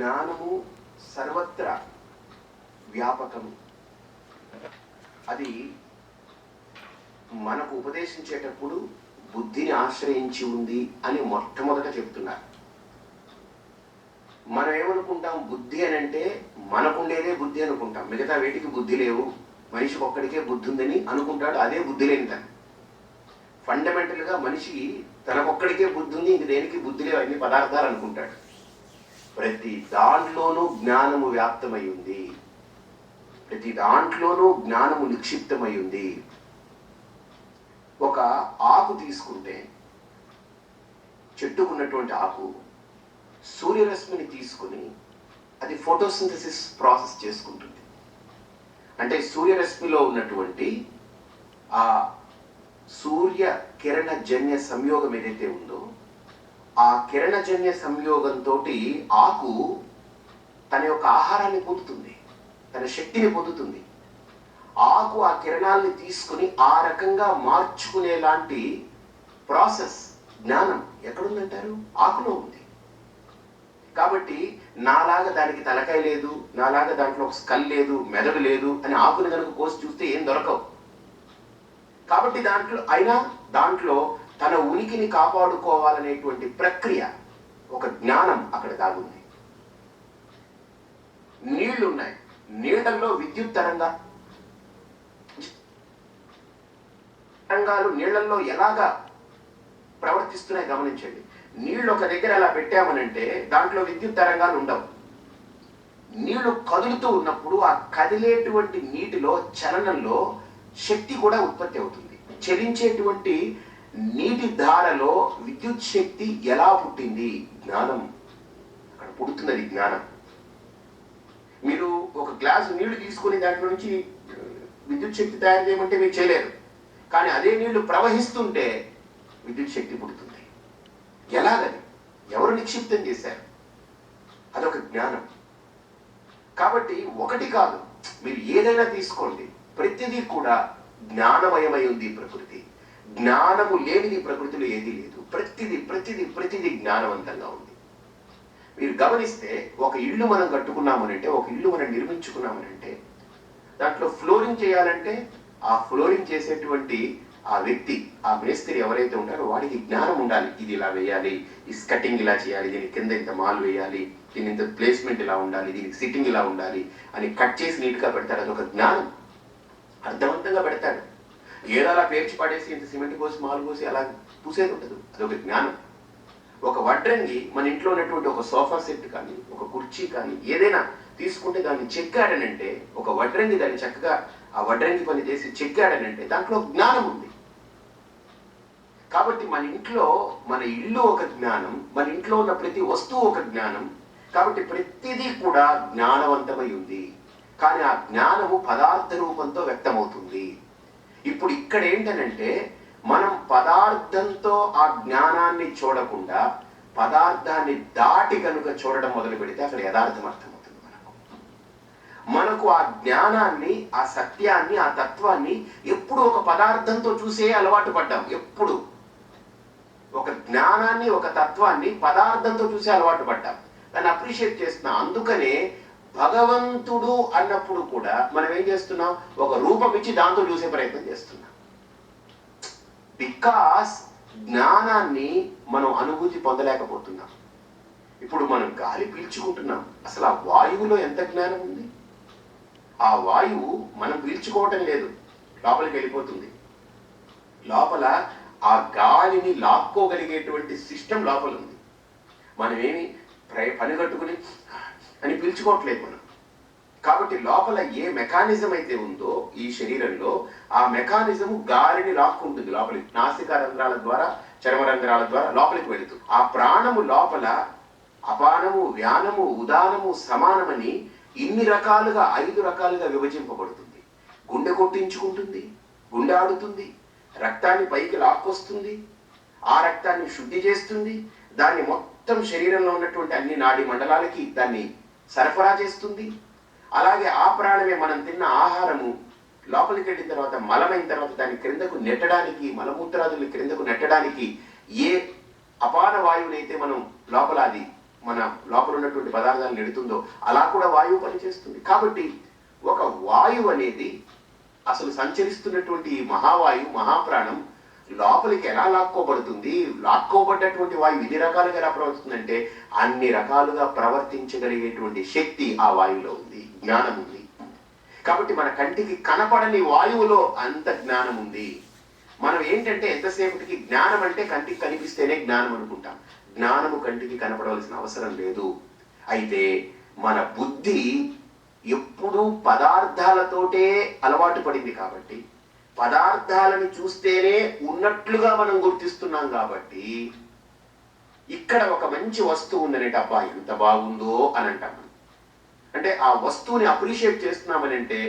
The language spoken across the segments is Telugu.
జ్ఞానము సర్వత్ర వ్యాపకము. అది మనకు ఉపదేశించేటప్పుడు బుద్ధిని ఆశ్రయించి ఉంది అని మొట్టమొదట చెప్తున్నారు. మనం ఏమనుకుంటాం, బుద్ధి అని అంటే మనకుండేదే బుద్ధి అనుకుంటాం, మిగతా వేటికి బుద్ధి లేవు, మనిషికి ఒక్కడికే బుద్ధి ఉందని అనుకుంటాడు. అదే బుద్ధి లేని తను. ఫండమెంటల్గా మనిషి తనకొక్కడికే బుద్ధి ఉంది, ఇంక దేనికి బుద్ధి లేవు, అన్ని పదార్థాలు అనుకుంటాడు. ప్రతి దాంట్లోనూ జ్ఞానము వ్యాప్తమై ఉంది, ప్రతి దాంట్లోనూ జ్ఞానము నిక్షిప్తమై ఉంది. ఒక ఆకు తీసుకుంటే, చెట్టుకున్నటువంటి ఆకు సూర్యరశ్మిని తీసుకుని అది ఫోటోసింథసిస్ ప్రాసెస్ చేసుకుంటుంది. అంటే సూర్యరశ్మిలో ఉన్నటువంటి ఆ సూర్య కిరణజన్య సంయోగం ఏదైతే ఉందో, ఆ కిరణజన్య సంయోగంతో ఆకు తన యొక్క ఆహారాన్ని పొందుతుంది, తన శక్తిని పొందుతుంది. ఆకు ఆ కిరణాలని తీసుకుని ఆ రకంగా మార్చుకునేలాంటి ప్రాసెస్, జ్ఞానం ఎక్కడుందంటారు? ఆకులో ఉంది. కాబట్టి నాలాగా దానికి తలకాయ లేదు, నాలాగా దాంట్లో ఒక స్కల్ లేదు, మెదడు లేదు అని ఆకుని కనుక కోసి చూస్తే ఏం దొరకవు. కాబట్టి దాంట్లో తన ఉనికిని కాపాడుకోవాలనేటువంటి ప్రక్రియ, ఒక జ్ఞానం అక్కడ దాగుంది. నీళ్లు ఉన్నాయి, నీళ్లలో విద్యుత్ తరంగాలు నీళ్లలో ఎలాగా ప్రవర్తిస్తున్నాయి గమనించండి. నీళ్లు ఒక దగ్గర అలా పెట్టామనంటే దాంట్లో విద్యుత్ తరంగాలు ఉండవు. నీళ్లు కదులుతూ ఉన్నప్పుడు ఆ కదిలేటువంటి నీటిలో చలనంలో శక్తి కూడా ఉత్పత్తి అవుతుంది. చలించేటువంటి నీటి ధారలో విద్యుత్ శక్తి ఎలా పుట్టింది? జ్ఞానం అక్కడ పుడుతున్నది. జ్ఞానం. మీరు ఒక గ్లాసు నీళ్లు తీసుకుని దాంట్లో నుంచి విద్యుత్ శక్తి తయారు చేయమంటే మీరు చేయలేరు. కానీ అదే నీళ్లు ప్రవహిస్తుంటే విద్యుత్ శక్తి పుడుతుంది. ఎలాగది? ఎవరు నిక్షిప్తం చేశారు? అదొక జ్ఞానం. కాబట్టి ఒకటి కాదు, మీరు ఏదైనా తీసుకోండి, ప్రతిదీ కూడా జ్ఞానమయమై ఉంది ప్రకృతి. జ్ఞానము లేనిది ప్రకృతిలో ఏదీ లేదు. ప్రతిదీ జ్ఞానవంతంగా ఉంది. మీరు గమనిస్తే ఒక ఇల్లు మనం కట్టుకున్నామనంటే, ఒక ఇల్లు మనం నిర్మించుకున్నామనంటే, దాంట్లో ఫ్లోరింగ్ చేయాలంటే ఆ ఫ్లోరింగ్ చేసేటువంటి ఆ వ్యక్తి, ఆ మేస్త్రి ఎవరైతే ఉంటారో వాడికి జ్ఞానం ఉండాలి. ఇది ఇలా వేయాలి, ఈ కటింగ్ ఇలా చేయాలి, దీని కింద ఇంత మాల్ వేయాలి, దీని ఇంత ప్లేస్మెంట్ ఇలా ఉండాలి, దీనికి సిట్టింగ్ ఇలా ఉండాలి అని కట్ చేసి నీట్గా పెడతాడు. అదొక జ్ఞానం. అర్థవంతంగా పెడతాడు. ఏదో అలా పేర్చి పడేసి ఇంత సిమెంట్ పోసి మాలు పోసి అలా పూసేది ఉండదు. అదొక జ్ఞానం. ఒక వడ్రంగి మన ఇంట్లో ఉన్నటువంటి ఒక సోఫా సెట్ కానీ, ఒక కుర్చీ కానీ ఏదైనా తీసుకుంటే దాన్ని చెక్కాడనంటే, ఒక వడ్రంగి దాన్ని చక్కగా ఆ వడ్రంగి పని చేసి చెక్కాడనంటే దాంట్లో జ్ఞానం ఉంది. కాబట్టి మన ఇల్లు ఒక జ్ఞానం, మన ఇంట్లో ఉన్న ప్రతి వస్తువు ఒక జ్ఞానం. కాబట్టి ప్రతిదీ కూడా జ్ఞానవంతమై ఉంది. కానీ ఆ జ్ఞానము పదార్థ రూపంతో వ్యక్తమవుతుంది. ఇప్పుడు ఇక్కడ ఏంటనంటే, మనం పదార్థంతో ఆ జ్ఞానాన్ని చూడకుండా పదార్థాన్ని దాటి కనుక చూడడం మొదలు పెడితే అక్కడ యథార్థం అర్థమవుతుంది. మనకు ఆ జ్ఞానాన్ని, ఆ సత్యాన్ని, ఆ తత్వాన్ని ఎప్పుడు ఒక పదార్థంతో చూసే అలవాటు పడ్డాం. ఎప్పుడు ఒక జ్ఞానాన్ని, ఒక తత్వాన్ని పదార్థంతో చూసే అలవాటు పడ్డాం. దాన్ని అప్రిషియేట్ చేస్తున్నాం. అందుకనే భగవంతుడు అన్నప్పుడు కూడా మనం ఏం చేస్తున్నాం? ఒక రూపం ఇచ్చి దాంతో చూసే ప్రయత్నం చేస్తున్నాం. బికాస్ జ్ఞానాన్ని మనం అనుభూతి పొందలేకపోతున్నాం. ఇప్పుడు మనం గాలి పీల్చుకుంటున్నాం, అసలు ఆ వాయువులో ఎంత జ్ఞానం ఉంది? ఆ వాయువు మనం పీల్చుకోవటం లేదు, లోపలికి వెళ్ళిపోతుంది. లోపల ఆ గాలిని లాక్కోగలిగేటువంటి సిస్టమ్ లోపల ఉంది. మనమేమి పని కట్టుకుని అని పీల్చుకోవట్లేదు మనం. కాబట్టి లోపల ఏ మెకానిజం అయితే ఉందో ఈ శరీరంలో, ఆ మెకానిజం గాలిని లాక్కుంటుంది లోపలికి. నాసిక రంధ్రాల ద్వారా, చర్మ రంధ్రాల ద్వారా లోపలికి వెళుతుంది. ఆ ప్రాణము లోపల అపానము, వ్యానము, ఉదానము, సమానమని ఇన్ని రకాలుగా 5 రకాలుగా విభజింపబడుతుంది. గుండె కొట్టించుకుంటుంది, గుండె ఆడుతుంది, రక్తాన్ని పైకి లాక్కొస్తుంది, ఆ రక్తాన్ని శుద్ధి చేస్తుంది, దాన్ని మొత్తం శరీరంలో ఉన్నటువంటి అన్ని నాడి మండలాలకి దాన్ని సరఫరా చేస్తుంది. అలాగే ఆ ప్రాణమే మనం తిన్న ఆహారము లోపలికి వెళ్ళిన తర్వాత, మలమైన తర్వాత దాన్ని క్రిందకు నెట్టడానికి, మలమూత్రాదుల్ని క్రిందకు నెట్టడానికి ఏ అపాన వాయువునైతే మనం లోపల అది మన లోపల ఉన్నటువంటి పదార్థాలను నెడుతుందో అలా కూడా వాయువు పనిచేస్తుంది. కాబట్టి ఒక వాయువు అనేది అసలు సంచరిస్తున్నటువంటి ఈ మహావాయువు మహాప్రాణం లోపలికి ఎలా లాక్కోబడుతుంది, లాక్కోబడ్డటువంటి వాయువు ఇన్ని రకాలుగా ఎలా ప్రవర్తిస్తుందంటే అన్ని రకాలుగా ప్రవర్తించగలిగేటువంటి శక్తి ఆ వాయువులో ఉంది, జ్ఞానం ఉంది. కాబట్టి మన కంటికి కనపడని వాయువులో అంత జ్ఞానం ఉంది. మనం ఏంటంటే ఎంతసేపటికి జ్ఞానం అంటే కంటికి కనిపిస్తేనే జ్ఞానం అనుకుంటాం. జ్ఞానము కంటికి కనపడవలసిన అవసరం లేదు. అయితే మన బుద్ధి ఎప్పుడూ పదార్థాలతోటే అలవాటు పడింది కాబట్టి, పదార్థాలను చూస్తేనే ఉన్నట్లుగా మనం గుర్తిస్తున్నాం కాబట్టి, ఇక్కడ ఒక మంచి వస్తువు ఉందనేట అబ్బా ఎంత బాగుందో అని అంటాం. అంటే ఆ వస్తువుని అప్రిషియేట్ చేస్తున్నామని అంటే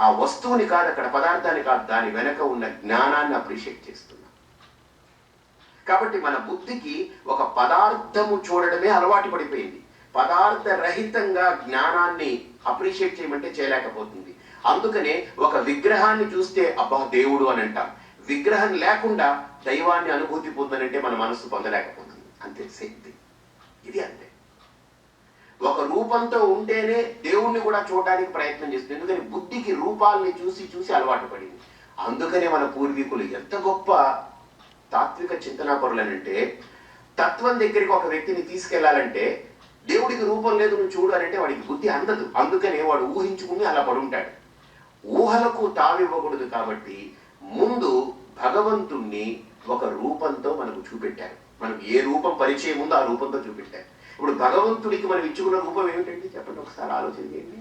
ఆ వస్తువుని కాదు, అక్కడ పదార్థాన్ని కాదు, దాని వెనక ఉన్న జ్ఞానాన్ని అప్రిషియేట్ చేస్తున్నాం. కాబట్టి మన బుద్ధికి ఒక పదార్థము చూడడమే అలవాటు పడిపోయింది. పదార్థ రహితంగా జ్ఞానాన్ని అప్రిషియేట్ చేయమంటే చేయలేకపోతుంది. అందుకనే ఒక విగ్రహాన్ని చూస్తే అబ్బా దేవుడు అని అంటాం. విగ్రహం లేకుండా దైవాన్ని అనుభూతి పొందనంటే మన మనస్సు పొందలేకపోతుంది. అంతే శక్తి ఇది. అంతే ఒక రూపంతో ఉంటేనే దేవుణ్ణి కూడా చూడడానికి ప్రయత్నం చేస్తుంది. ఎందుకని బుద్ధికి రూపాలని చూసి చూసి అలవాటు పడింది. అందుకనే మన పూర్వీకులు ఎంత గొప్ప తాత్విక చింతనాపరులనంటే, తత్వం దగ్గరికి ఒక వ్యక్తిని తీసుకెళ్లాలంటే దేవుడికి రూపం లేదు నువ్వు చూడు అనంటే వాడికి బుద్ధి అందదు. అందుకనే వాడు ఊహించుకుని అలా పడుంటాడు. ఊహలకు తావివ్వకూడదు. కాబట్టి ముందు భగవంతుణ్ణి ఒక రూపంతో మనకు చూపెట్టారు. మనకు ఏ రూపం పరిచయం ఉందో ఆ రూపంతో చూపెట్టారు. ఇప్పుడు భగవంతుడికి మనం ఇచ్చుకున్న రూపం ఏమిటండి చెప్పండి, ఒకసారి ఆలోచన చేయండి.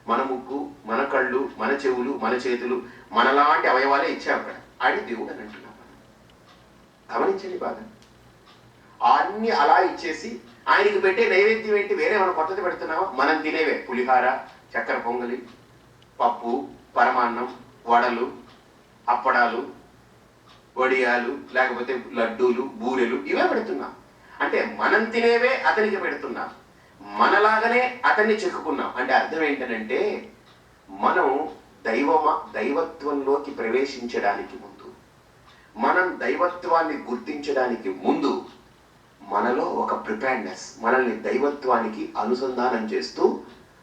మన ముక్కు, మన కళ్ళు, మన చెవులు, మన చేతులు, మనలాంటి అవయవాలే ఇచ్చాం అక్కడ. ఆయన దేవుడు అని అంటున్నాం. గమనించండి బాగా. అన్ని అలా ఇచ్చేసి ఆయనకి పెట్టే నైవేద్యం ఏంటి, వేరే మనం కొత్తది పెడుతున్నామా? మనం తినేవే పులిహార, చక్కెర పొంగలి, పప్పు, పరమాన్నం, వడలు, అప్పడాలు, వడియాలు, లేకపోతే లడ్డూలు, బూరెలు, ఇవే పెడుతున్నాం. అంటే మనం తినేవే అతనికి పెడుతున్నాం. మనలాగానే అతన్ని చెక్కుకున్నాం. అంటే అర్థం ఏంటనంటే మనం దైవత్వంలోకి ప్రవేశించడానికి ముందు, మనం దైవత్వాన్ని గుర్తించడానికి ముందు మనలో ఒక ప్రిపేర్నెస్, మనల్ని దైవత్వానికి అనుసంధానం చేస్తూ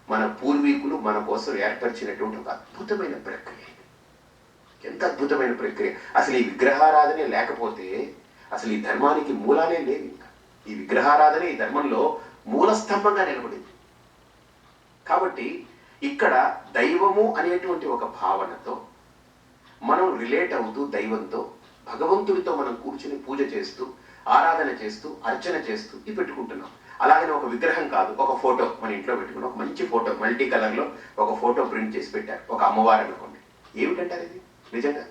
మన పూర్వీకులు మన కోసం ఏర్పరిచినటువంటి ఒక అద్భుతమైన ప్రక్రియ. ఎంత అద్భుతమైన ప్రక్రియ! అసలు ఈ విగ్రహారాధనే లేకపోతే అసలు ఈ ధర్మానికి మూలాలే లేవు. ఇంకా ఈ విగ్రహారాధనే ఈ ధర్మంలో మూలస్తంభంగా నిలబడింది. కాబట్టి ఇక్కడ దైవము అనేటువంటి ఒక భావనతో మనం రిలేట్ అవుతూ దైవంతో, భగవంతుడితో మనం కూర్చుని పూజ చేస్తూ, ఆరాధన చేస్తూ, అర్చన చేస్తూ ఇది పెట్టుకుంటున్నాం. అలాగనే ఒక విగ్రహం కాదు, ఒక ఫోటో మన ఇంట్లో పెట్టుకున్నాం. ఒక మంచి ఫోటో, మల్టీ కలర్లో ఒక ఫోటో ప్రింట్ చేసి పెట్టారు. ఒక అమ్మవారు అనుకోండి. ఏమిటంటారు ఇది? నిజంగా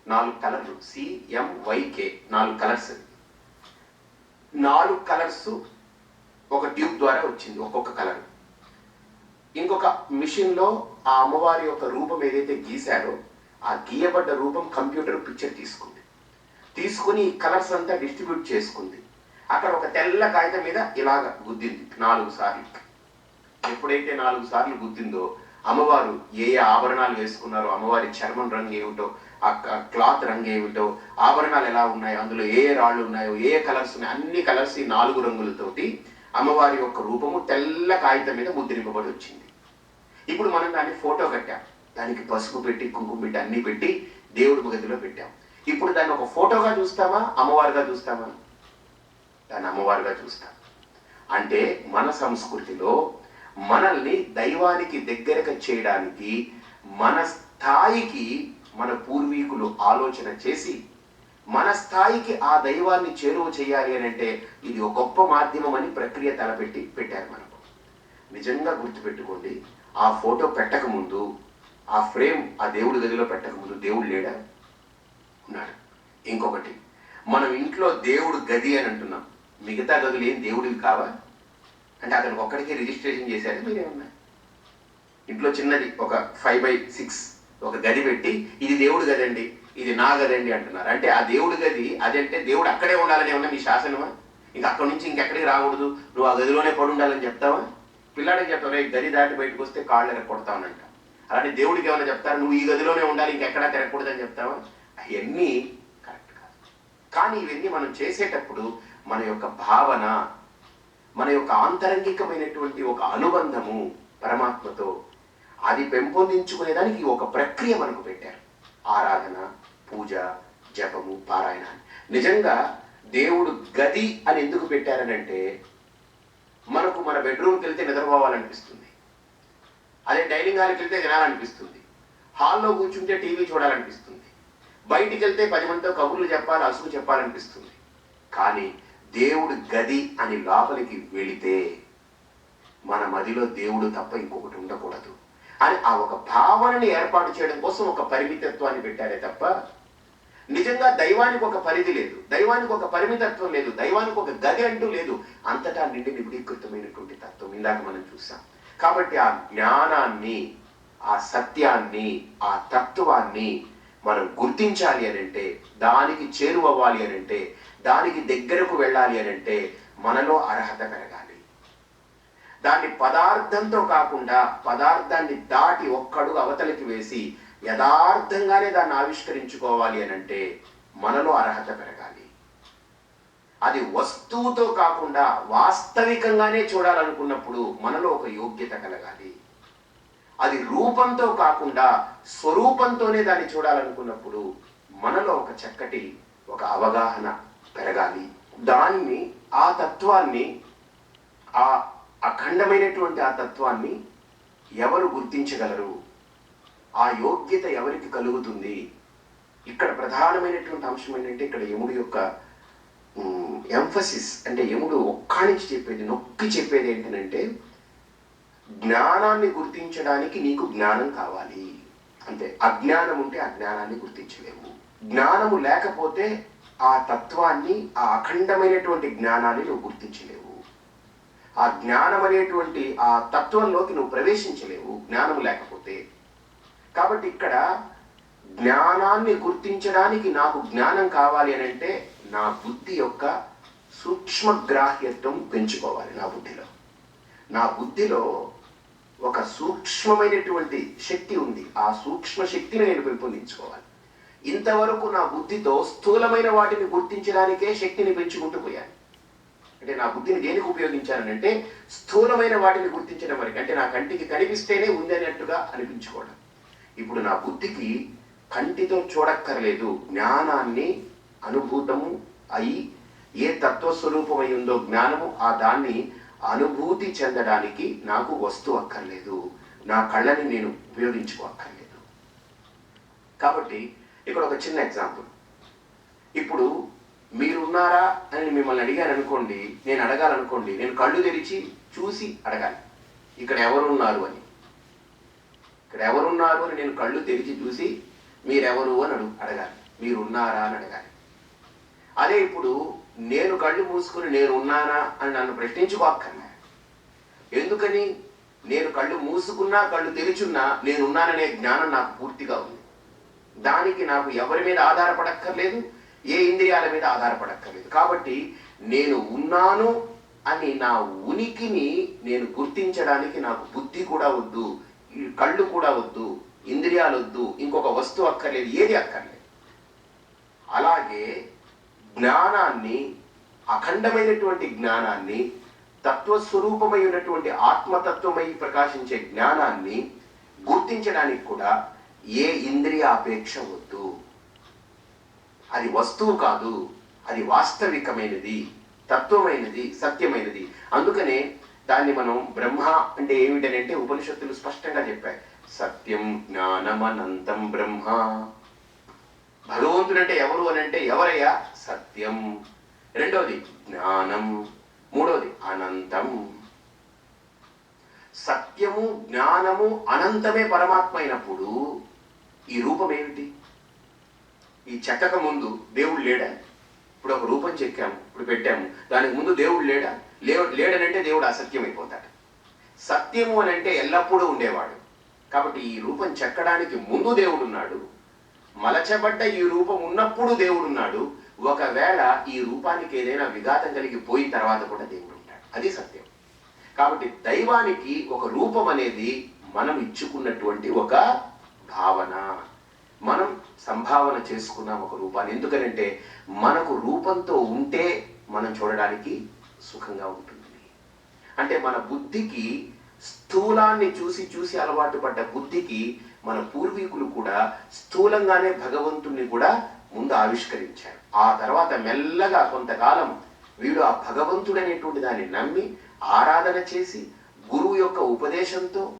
4 కలర్లు, CMYK 4 కలర్స్. 4 కలర్స్ ఒక ట్యూబ్ ద్వారా వచ్చింది, ఒక్కొక్క కలర్. ఇంకొక మిషన్లో ఆ అమ్మవారి యొక్క రూపం ఏదైతే గీశారో ఆ గీయబడ్డ రూపం కంప్యూటర్ పిక్చర్ తీసుకుని కలర్స్ అంతా డిస్ట్రిబ్యూట్ చేసుకుంది. అక్కడ ఒక తెల్ల కాగితం మీద ఇలాగ గుద్దింది 4 సార్లు. ఎప్పుడైతే 4 సార్లు గుద్దిందో అమ్మవారు ఏ ఆభరణాలు వేసుకున్నారో, అమ్మవారి చర్మం రంగు ఏమిటో, ఆ క్లాత్ రంగు ఏమిటో, ఆభరణాలు ఎలా ఉన్నాయో, అందులో ఏ రాళ్ళు ఉన్నాయో, ఏ కలర్స్ ఉన్నాయో, అన్ని కలర్స్ ఈ 4 రంగులతోటి అమ్మవారి యొక్క రూపము తెల్ల కాగితం మీద ముద్రింపబడి వచ్చింది. ఇప్పుడు మనం దాన్ని ఫోటో కట్టాం. దానికి పసుపు పెట్టి, కుంకుమ పెట్టి, అన్ని పెట్టి దేవుడి గదిలో పెట్టాం. ఇప్పుడు దాన్ని ఒక ఫోటోగా చూస్తామా, అమ్మవారుగా చూస్తామా? దాన్ని అమ్మవారుగా చూస్తాం. అంటే మన సంస్కృతిలో మనల్ని దైవానికి దగ్గరగా చేయడానికి మన స్థాయికి మన పూర్వీకులు ఆలోచన చేసి మన స్థాయికి ఆ దైవాన్ని చేరువ చేయాలి అని అంటే ఇది ఒక గొప్ప మాధ్యమం అని ప్రక్రియ తలపెట్టి పెట్టారు మనకు. నిజంగా గుర్తుపెట్టుకోండి, ఆ ఫోటో పెట్టకముందు, ఆ ఫ్రేమ్ ఆ దేవుడి గదిలో పెట్టకముందు దేవుడు లేడా? ఉన్నాడు. ఇంకొకటి, మనం ఇంట్లో దేవుడు గది అని అంటున్నాం. మిగతా గదులు ఏం దేవుడివి కావా? అంటే అతనికి ఒక్కడికే రిజిస్ట్రేషన్ చేశారు. మీరేమన్నా ఇంట్లో చిన్నది ఒక 5/6 ఒక గది పెట్టి ఇది దేవుడు గదండి, ఇది నా గదండి అంటున్నారు. అంటే ఆ దేవుడి గది అదంటే దేవుడు అక్కడే ఉండాలని ఏమన్నా మీ శాసనమా? ఇంకా అక్కడి నుంచి ఇంకెక్కడికి రాకూడదు, నువ్వు ఆ గదిలోనే పడి ఉండాలని చెప్తావా? పిల్లాడికి చెప్తావు, గది దాటి బయటకు వస్తే కాళ్ళు ఎరగొడతావనంట. అలాంటి దేవుడికి ఏమైనా చెప్తారు, నువ్వు ఈ గదిలోనే ఉండాలి ఇంకెక్కడా తిరగకూడదని చెప్తావా? అవన్నీ కరెక్ట్ కాదు. కానీ ఇవన్నీ మనం చేసేటప్పుడు మన యొక్క భావన, మన యొక్క ఆంతరంగికమైనటువంటి ఒక అనుబంధము పరమాత్మతో అది పెంపొందించుకునేదానికి ఒక ప్రక్రియ మనకు పెట్టారు. ఆరాధన, పూజ, జపము, పారాయణ. నిజంగా దేవుడు గది అని ఎందుకు పెట్టారనంటే మనకు మన బెడ్రూమ్కి వెళ్తే నిద్రపోవాలనిపిస్తుంది, అదే డైనింగ్ హాల్కి వెళ్తే తినాలనిపిస్తుంది, హాల్లో కూర్చుంటే టీవీ చూడాలనిపిస్తుంది, బయటికి వెళ్తే 10 మందితో కబుర్లు చెప్పాలి, అసుగు చెప్పాలనిపిస్తుంది. కానీ దేవుడు గది అని లోపలికి వెళితే మన మదిలో దేవుడు తప్ప ఇంకొకటి ఉండకూడదు అని ఆ ఒక భావనని ఏర్పాటు చేయడం కోసం ఒక పరిమితత్వాన్ని పెట్టారే తప్ప నిజంగా దైవానికి ఒక పరిధి లేదు, దైవానికి ఒక పరిమితత్వం లేదు, దైవానికి ఒక గది అంటూ లేదు. అంతటా నిండి నిబిడీకృతమైనటువంటి తత్వం ఇందాక మనం చూసాం. కాబట్టి ఆ జ్ఞానాన్ని, ఆ సత్యాన్ని, ఆ తత్వాన్ని మనం గుర్తించాలి అనంటే, దానికి చేరువవ్వాలి అనంటే, దానికి దగ్గరకు వెళ్ళాలి అనంటే మనలో అర్హత పెరగాలి. దాన్ని పదార్థంతో కాకుండా పదార్థాన్ని దాటి ఒక్కడుగు అవతలికి వేసి యథార్థంగానే దాన్ని ఆవిష్కరించుకోవాలి అనంటే మనలో అర్హత పెరగాలి. అది వస్తువుతో కాకుండా వాస్తవికంగానే చూడాలనుకున్నప్పుడు మనలో ఒక యోగ్యత కలగాలి. అది రూపంతో కాకుండా స్వరూపంతోనే దాన్ని చూడాలనుకున్నప్పుడు మనలో ఒక చక్కటి ఒక అవగాహన పెరగాలి. దాన్ని, ఆ తత్వాన్ని, ఆ అఖండమైనటువంటి ఆ తత్వాన్ని ఎవరు గుర్తించగలరు? ఆ యోగ్యత ఎవరికి కలుగుతుంది? ఇక్కడ ప్రధానమైనటువంటి అంశం ఏంటంటే, ఇక్కడ యముడు యొక్క ఎంఫసిస్ అంటే యముడు ఒక్కడించి చెప్పేది, నొక్కి చెప్పేది ఏంటంటే, జ్ఞానాన్ని గుర్తించడానికి నీకు జ్ఞానం కావాలి అంతే. అజ్ఞానం ఉంటే అజ్ఞానాన్ని గుర్తించలేము. జ్ఞానము లేకపోతే ఆ తత్వాన్ని, ఆ అఖండమైనటువంటి జ్ఞానాన్ని నువ్వు గుర్తించలేవు. ఆ జ్ఞానం అనేటువంటి ఆ తత్వంలోకి నువ్వు ప్రవేశించలేవు జ్ఞానం లేకపోతే. కాబట్టి ఇక్కడ జ్ఞానాన్ని గుర్తించడానికి నాకు జ్ఞానం కావాలి అని అంటే నా బుద్ధి యొక్క సూక్ష్మగ్రాహ్యత్వం పెంచుకోవాలి. నా బుద్ధిలో ఒక సూక్ష్మమైనటువంటి శక్తి ఉంది. ఆ సూక్ష్మ శక్తిని నేను పెంపొందించుకోవాలి. ఇంతవరకు నా బుద్ధితో స్థూలమైన వాటిని గుర్తించడానికే శక్తిని పెంచుకుంటూ పోయాను. అంటే నా బుద్ధిని దేనికి ఉపయోగించానంటే స్థూలమైన వాటిని గుర్తించడం వరకు, అంటే నా కంటికి కనిపిస్తేనే ఉంది అన్నట్టుగా అనిపించుకోవడం. ఇప్పుడు నా బుద్ధికి కంటితో చూడక్కర్లేదు, జ్ఞానాన్ని అనుభూతము అయి ఏ తత్వస్వరూపమై ఉందో జ్ఞానము, ఆ దాన్ని అనుభూతి చెందడానికి నాకు వస్తువు అక్కర్లేదు, నా కళ్ళని నేను ఉపయోగించుకోక్కర్లేదు. కాబట్టి ఇక్కడ ఒక చిన్న ఎగ్జాంపుల్. ఇప్పుడు మీరున్నారా అని మిమ్మల్ని అడిగాను అనుకోండి, నేను అడగాలనుకోండి, నేను కళ్ళు తెరిచి చూసి అడగాలి ఇక్కడ ఎవరున్నారు అని. ఇక్కడ ఎవరున్నారు అని నేను కళ్ళు తెరిచి చూసి మీరెవరు అని అడగాలి, మీరున్నారా అని అడగాలి. అదే ఇప్పుడు నేను కళ్ళు మూసుకుని నేను ఉన్నానా అని నన్ను ప్రశ్నించుకోక్కర్లే. ఎందుకని? నేను కళ్ళు మూసుకున్నా కళ్ళు తెరిచున్నా నేనున్నాననే జ్ఞానం నాకు పూర్తిగా ఉంది. దానికి నాకు ఎవరి మీద ఆధారపడక్కర్లేదు, ఏ ఇంద్రియాల మీద ఆధారపడక్కర్లేదు. కాబట్టి నేను ఉన్నాను అని నా ఉనికిని నేను గుర్తించడానికి నాకు బుద్ధి కూడా వద్దు, కళ్ళు కూడా వద్దు, ఇంద్రియాలు వద్దు, ఇంకొక వస్తువు అక్కర్లేదు, ఏది అక్కర్లేదు. అలాగే జ్ఞానాన్ని, అఖండమైనటువంటి జ్ఞానాన్ని, తత్వస్వరూపమై ఉన్నటువంటి ఆత్మతత్వమై ప్రకాశించే జ్ఞానాన్ని గుర్తించడానికి కూడా ఏ ఇంద్రియ అపేక్ష వద్దు. అది వస్తువు కాదు, అది వాస్తవికమైనది, తత్వమైనది, సత్యమైనది. అందుకనే దాన్ని మనం బ్రహ్మ అంటే ఏమిటనంటే ఉపనిషత్తులు స్పష్టంగా చెప్పాయి. సత్యం జ్ఞానమనంతం బ్రహ్మ. భగవంతుడు అంటే ఎవరు అని అంటే ఎవరయ్యా? సత్యం. రెండవది జ్ఞానం. మూడవది అనంతం. సత్యము, జ్ఞానము, అనంతమే పరమాత్మ అయినప్పుడు ఈ రూపం ఏమిటి? ఈ చెక్కక ముందు దేవుడు లేడా? ఇప్పుడు ఒక రూపం చెక్కాము, ఇప్పుడు పెట్టాము, దానికి ముందు దేవుడు లేడా? లేడనంటే దేవుడు అసత్యం అయిపోతాడు. సత్యము అని అంటే ఎల్లప్పుడూ ఉండేవాడు. కాబట్టి ఈ రూపం చెక్కడానికి ముందు దేవుడు ఉన్నాడు, మలచబడ్డ ఈ రూపం ఉన్నప్పుడు దేవుడు ఉన్నాడు. ఒకవేళ ఈ రూపానికి ఏదైనా విఘాతం కలిగి పోయిన తర్వాత కూడా దేవుడు ఉంటాడు. అది సత్యం. కాబట్టి దైవానికి ఒక రూపం అనేది మనం ఇచ్చుకున్నటువంటి ఒక భావన, మనం సంభావన చేసుకున్నాం ఒక రూపాన్ని. ఎందుకనంటే మనకు రూపంతో ఉంటే మనం చూడడానికి సుఖంగా ఉంటుంది. అంటే మన బుద్ధికి, స్థూలాన్ని చూసి చూసి అలవాటు పడ్డ బుద్ధికి మన పూర్వీకులు కూడా స్థూలంగానే భగవంతుణ్ణి కూడా ముందు ఆవిష్కరించారు. ఆ తర్వాత మెల్లగా కొంతకాలం వీడు ఆ భగవంతుడనేటువంటి దాన్ని నమ్మి ఆరాధన చేసి గురువు యొక్క ఉపదేశంతో